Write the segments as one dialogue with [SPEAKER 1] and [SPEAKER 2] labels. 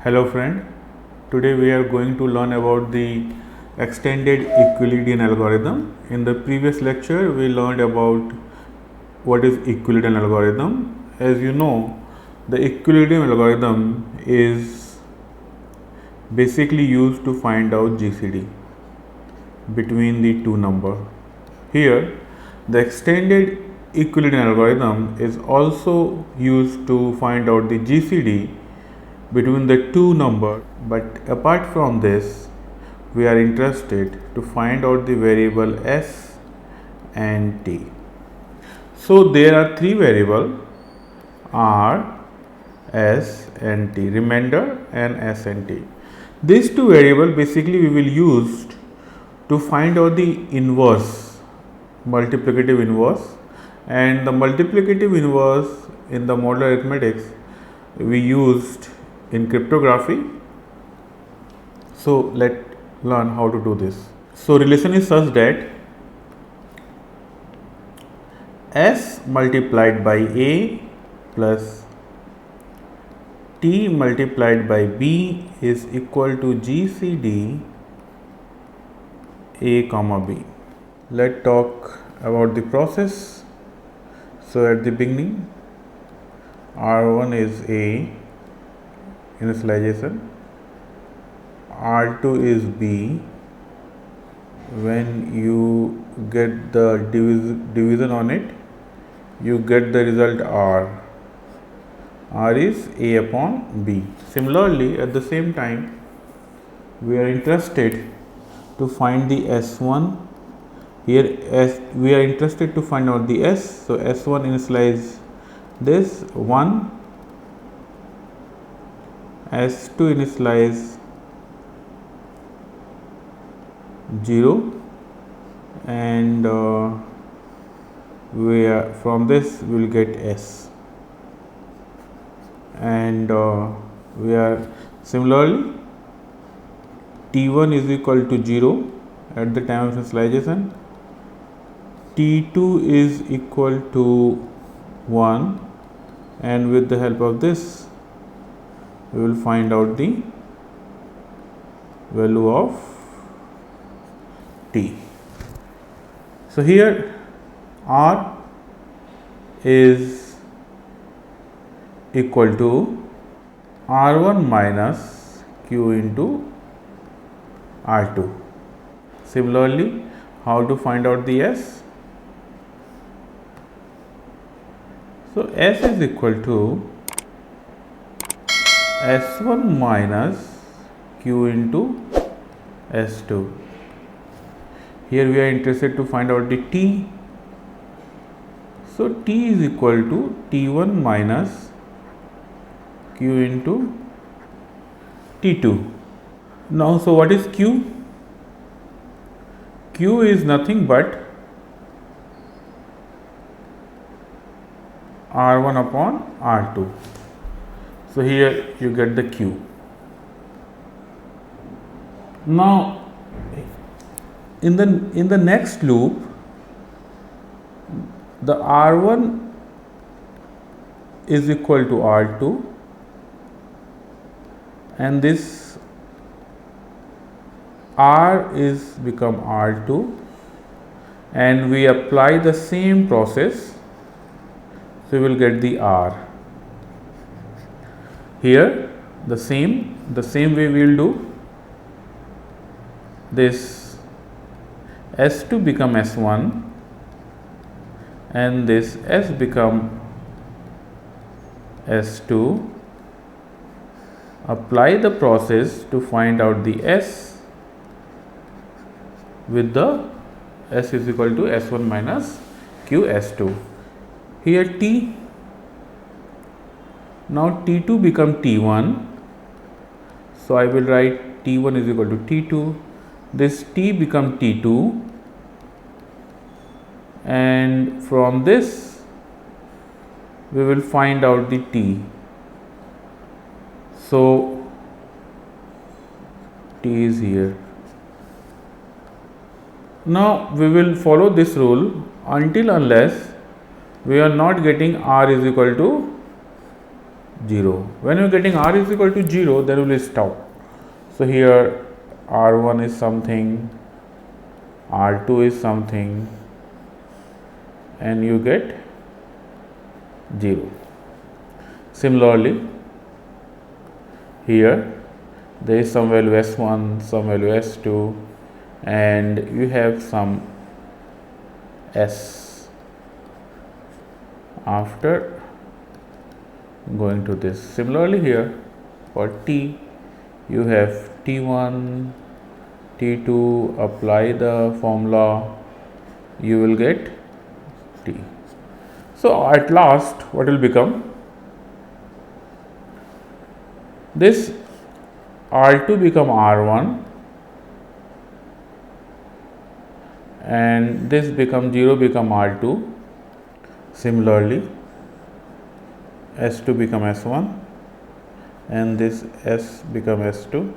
[SPEAKER 1] Hello friend, today we are going to learn about the extended Euclidean algorithm. In the previous lecture we learned about what is Euclidean algorithm. As you know, the Euclidean algorithm is basically used to find out GCD between the two numbers. Here the extended Euclidean algorithm is also used to find out the GCD between the two numbers, but apart from this we are interested to find out the variable s and t. So there are three variables r, s and t, remainder and s and t. These two variables basically we will use to find out the inverse, multiplicative inverse, and the multiplicative inverse in the modular arithmetics we used in cryptography. So let's learn how to do this. So relation is such that s multiplied by a plus t multiplied by b is equal to GCD a comma b. Let's talk about the process. So at the beginning R1 is a initialization, R2 is b. When you get the division on it, you get the result r. R is a upon b. Similarly, at the same time, we are interested to find the s1. Here, as we are interested to find out the s, so s1 initialize this 1, s2 initialize 0, and we are, from this we will get s, and we are similarly t1 is equal to 0 at the time of initialization, t2 is equal to 1, and with the help of this we will find out the value of t. So here r is equal to r1 minus q into r2. Similarly, how to find out the s? So s is equal to s1 minus q into s2. Here we are interested to find out the t. So t is equal to t1 minus q into t2. Now, so what is q? Q is nothing but r1 upon r2. So here you get the q. Now in the next loop, the r1 is equal to r2, and this r is become r2, and we apply the same process, so we will get the r. Here the same way we will do this, s2 become s1 and this s become s2. Apply the process to find out the s with the s is equal to s1 minus q s2. Here t, now t2 become t1, so I will write t1 is equal to t2, this t become t2, and from this we will find out the t. So t is here. Now we will follow this rule until unless we are not getting r is equal to 0. When we are getting r is equal to 0, then we will stop. So here r1 is something, r2 is something, and you get 0. Similarly, here there is some value s1, some value s2, and you have some s after going to this. Similarly, here for t, you have t1, t2, apply the formula, you will get t. So at last, what will become? This r2 become r1 and this become 0 become r2. Similarly, s2 become s1 and this s become s2.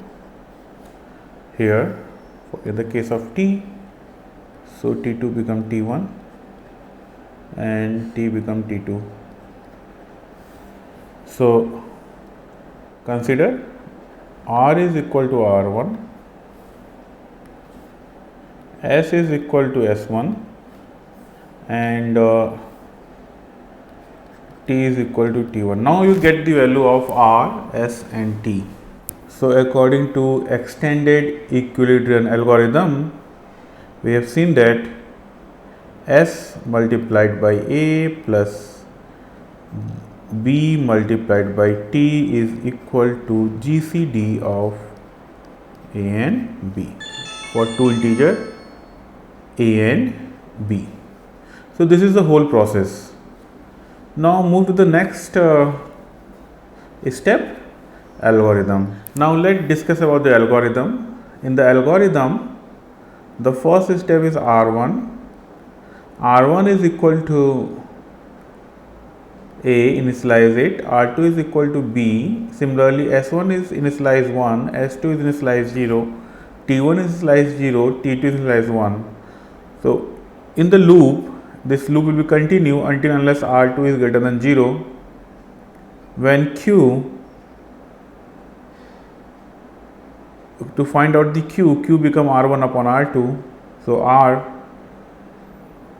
[SPEAKER 1] Here in the case of t, so t2 become t1 and t become t2. So consider r is equal to r1, s is equal to s1 and t is equal to t1. Now you get the value of r, s and t. So according to extended equilibrium algorithm, we have seen that s multiplied by a plus b multiplied by t is equal to GCD of a and b for two integer a and b. So this is the whole process. Now move to the next step, algorithm. Now let's discuss about the algorithm. In the algorithm, the first step is r1. r1 is equal to a, initialize it, r2 is equal to b. Similarly, s1 is initialize 1, s2 is initialize 0, t1 is initialize 0, t2 is initialize 1. So in the loop, this loop will be continue until unless r2 is greater than 0. When q, to find out the q become r1 upon r2. So r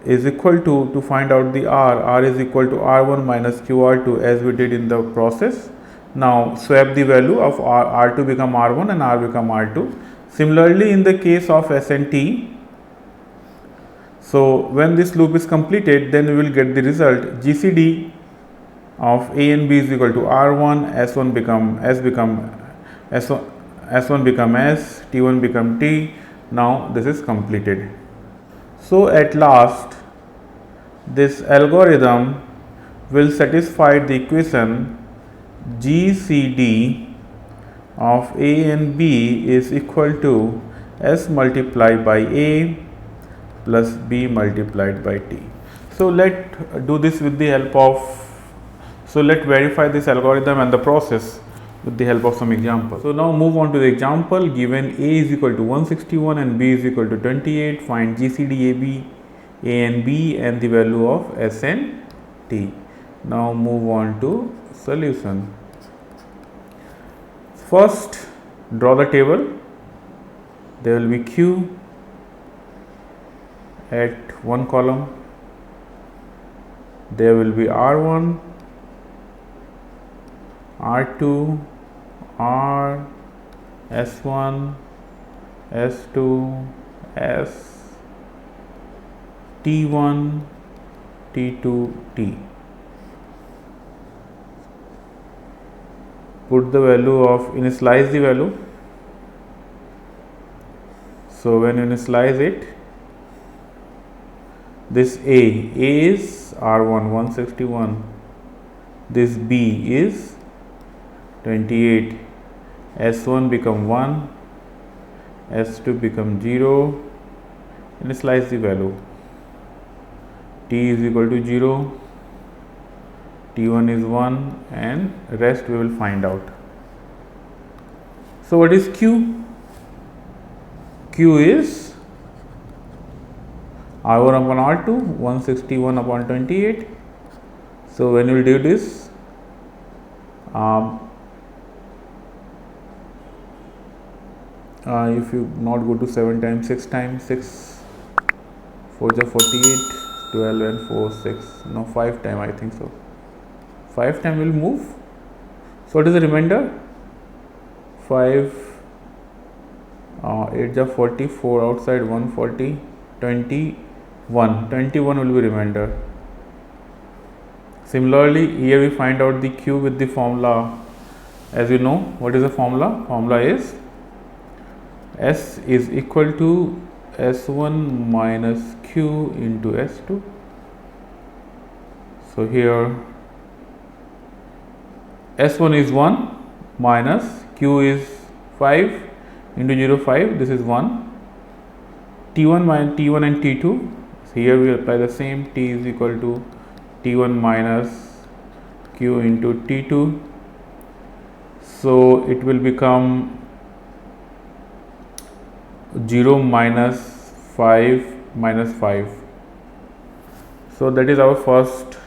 [SPEAKER 1] is equal to find out the r is equal to r1 minus qr2 as we did in the process. Now swap the value of r2 become r1 and r become r2. Similarly, in the case of s and t, so when this loop is completed, then we will get the result GCD of a and b is equal to r1, s1 become s become s1 become s, t1 become t. Now this is completed. So at last, this algorithm will satisfy the equation GCD of a and b is equal to s multiplied by a plus b multiplied by t. So let do this with the help of, so let verify this algorithm and the process with the help of some example. So now move on to the example. Given a is equal to 161 and b is equal to 28, find GCD AB, a and b and the value of s and t. Now move on to solution. First, draw the table. There will be q at one column, there will be r1, r2, r, s1, s2, s, t1, t2, t. Put the value of, initialize the value. So when you initialize it, this a is r1 161, this b is 28, s1 become 1, s2 become 0, initialize the value, t is equal to 0, t1 is 1 and rest we will find out. So what is q? Q is r1 upon r2, 161 upon 28, So when you do this, if you not go to 7 times, 6 times, 6 4 is 48, 12 and 4 6, no 5 time, I think so, 5 time will move. So what is the remainder? 5 8 is 40, 4 outside, 140, 21 will be remainder. Similarly, here we find out the Q with the formula. As you know, what is the formula? Formula is S is equal to S1 minus Q into S2. So here S1 is 1 minus Q is 5 into 0 5, this is 1, T1 minus T1 and T2. So here we apply the same, T is equal to T1 minus Q into T2. So it will become 0 minus 5 minus 5. So that is our first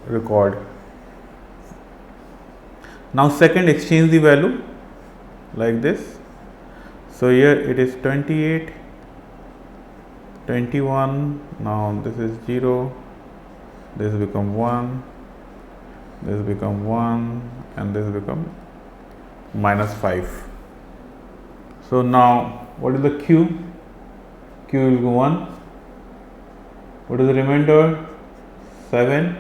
[SPEAKER 1] record. Now second, exchange the value like this. So here it is 28, 21, now this is 0, this become 1, this become 1 and this become minus 5. So now what is the Q? Q will be 1. What is the remainder? 7.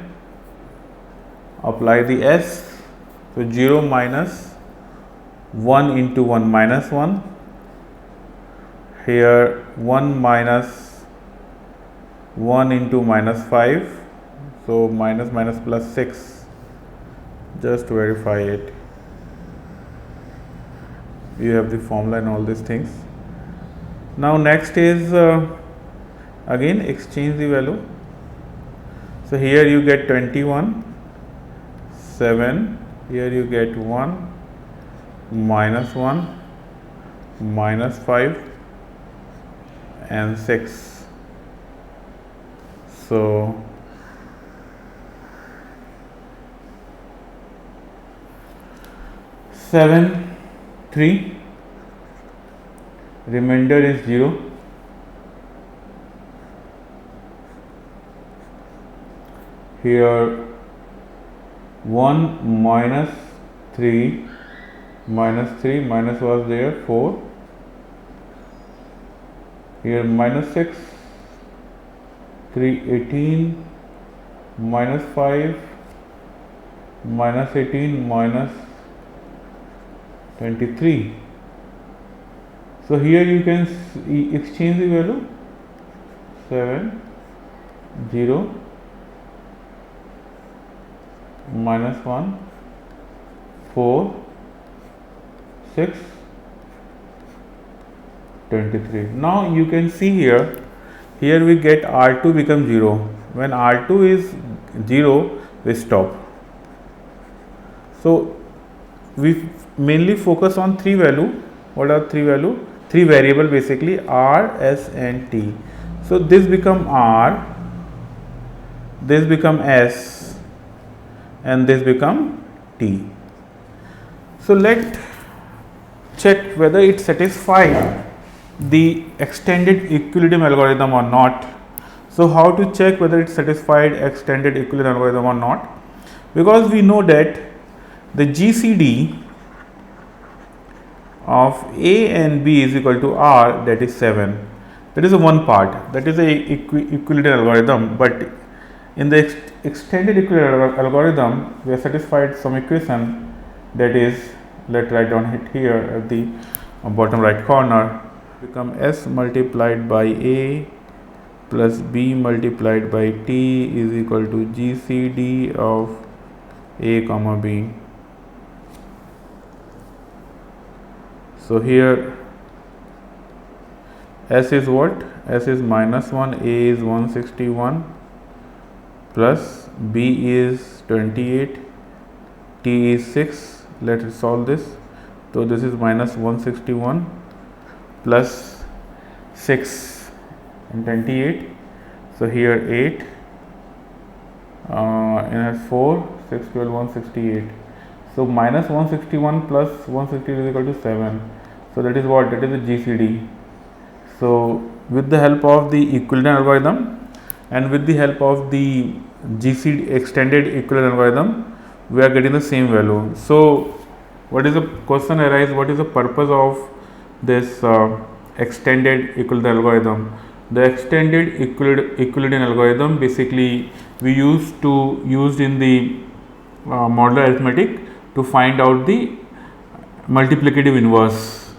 [SPEAKER 1] Apply the S. So 0 minus 1 into 1 minus 1. Here 1 minus 1 into minus 5. So minus minus plus 6. Just to verify it. You have the formula and all these things. Now next is again exchange the value. So here you get 21, 7, here you get 1, minus 1, minus 5 and 6. So seven, 3, remainder is 0. Here 1 minus 3 minus was there 4. Here minus 6, 3 18, minus 5, minus 18, minus 23. So here you can exchange the value 7, 0, minus 1, 4, 6, 23. Now you can see here we get R2 become 0. When R2 is 0, we stop. So we mainly focus on 3 value. What are 3 value? 3 variable basically, R, S and T. So this become R, this become S and this become T. So let's check whether it satisfies the extended equilibrium algorithm or not. So how to check whether it satisfied extended equilibrium algorithm or not? Because we know that the GCD of A and B is equal to R, that is 7. That is the one part, that is a equilibrium algorithm, but in the extended equilibrium algorithm we have satisfied some equation, that is, let's write down it here at the bottom right corner, become S multiplied by A plus B multiplied by T is equal to GCD of A comma B. So here S is what? S is minus 1, A is 161, plus B is 28, T is 6. Let us solve this. So this is minus 161 plus 6 and 28. So here 8, and has 4, 6, 12, 168. So minus 161 plus 160 is equal to 7. So that is what? That is the GCD. So with the help of the Euclidean algorithm and with the help of the GCD extended Euclidean algorithm, we are getting the same value. So what is the question arise? What is the purpose of this extended Euclidean algorithm? The extended Euclidean algorithm basically we used in the modular arithmetic to find out the multiplicative inverse.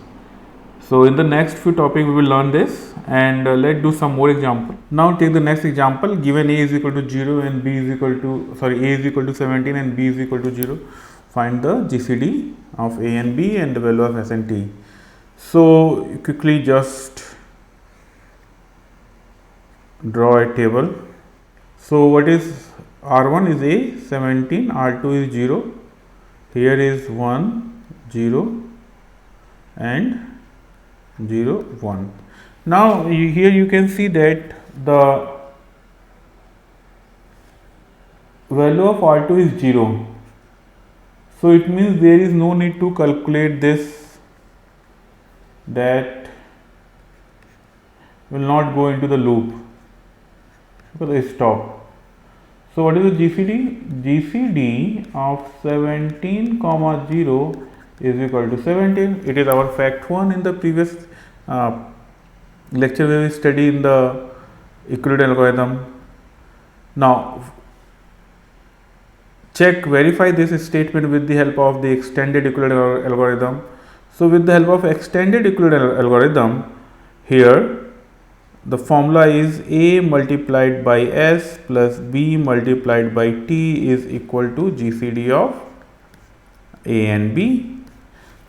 [SPEAKER 1] So in the next few topics we will learn this, and let's do some more example. Now take the next example. Given a is equal to 0 and b is equal to a is equal to 17 and b is equal to 0. Find the GCD of a and b and the value of s and t. So quickly just draw a table. So what is R1 is a 17, R2 is 0, here is 1, 0 and 0, 1. Now here you can see that the value of R2 is 0. So it means there is no need to calculate this, that will not go into the loop because it stop. So what is the GCD? GCD of 17 comma 0 is equal to 17. It is our fact 1 in the previous lecture where we study in the Euclidean algorithm. Now verify this statement with the help of the extended Euclidean algorithm. So with the help of extended Euclidean algorithm, here the formula is a multiplied by s plus b multiplied by t is equal to GCD of a and b.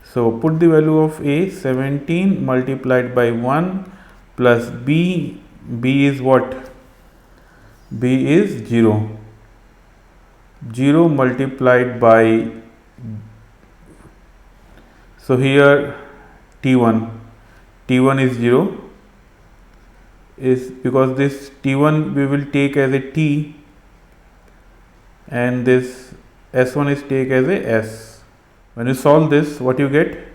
[SPEAKER 1] So put the value of a 17 multiplied by 1 plus b is what? B is 0. 0 multiplied by, so here T1 is 0, is because this T1 we will take as a T and this S1 is take as a S. When you solve this, what you get?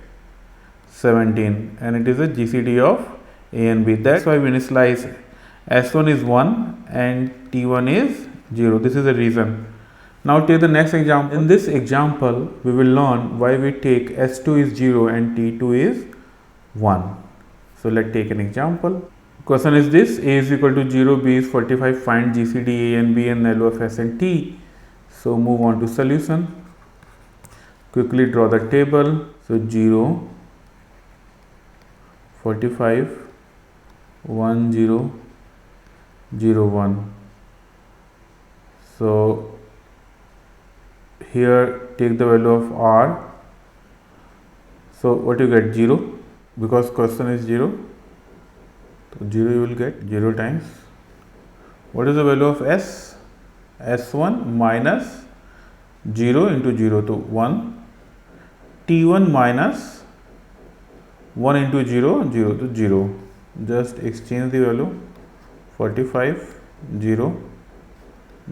[SPEAKER 1] 17, and it is a GCD of a and b. That's why we initialize S1 is 1 and T1 is 0. This is the reason. Now take the next example. In this example, we will learn why we take S2 is 0 and T2 is 1. So let's take an example. Question is this: a is equal to 0, b is 45. Find GCD a and b and value of s and t. So move on to solution. Quickly draw the table. So 0, 45, 1, 0, 0, 1. So here take the value of r. So what you get? 0, because question is 0. So 0 you will get 0 times. What is the value of s? S1 minus 0 into 0 to 1. T1 minus 1 into 0, 0 to 0. Just exchange the value. 45, 0,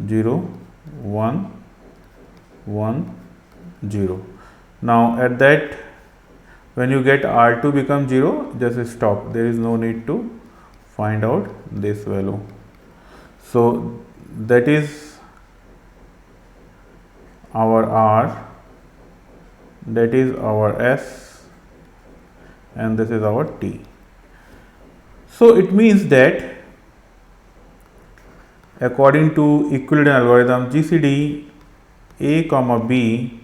[SPEAKER 1] 0, 1, 1, 0. Now at that, when you get R2 become 0, just stop. There is no need to find out this value. So that is our R, that is our S, and this is our T. So it means that according to Euclidean algorithm, GCD a comma b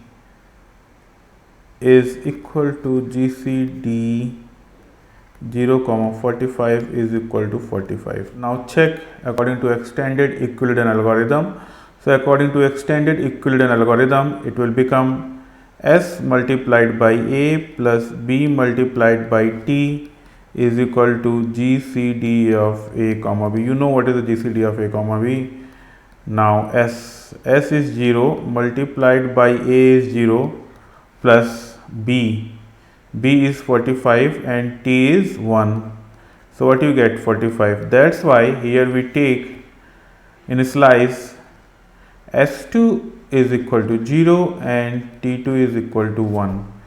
[SPEAKER 1] is equal to GCD 0 comma 45 is equal to 45. Now check according to extended Euclidean algorithm. So according to extended Euclidean algorithm, it will become s multiplied by a plus b multiplied by t is equal to GCD of a comma b. You know what is the GCD of a comma b. Now s is 0 multiplied by a is 0 plus b is 45 and t is 1. So what you get? 45. That's why here we take initialize S2 is equal to 0 and T2 is equal to 1.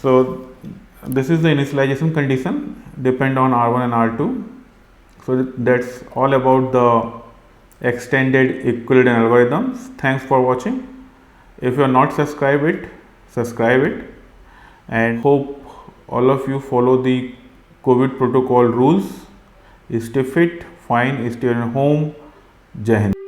[SPEAKER 1] So this is the initialization condition depend on R1 and R2. So that's all about the extended Euclidean algorithms. Thanks for watching. If you are not subscribe it, and hope all of you follow the COVID protocol rules. Stay fit, fine, stay at home. Jai Hind.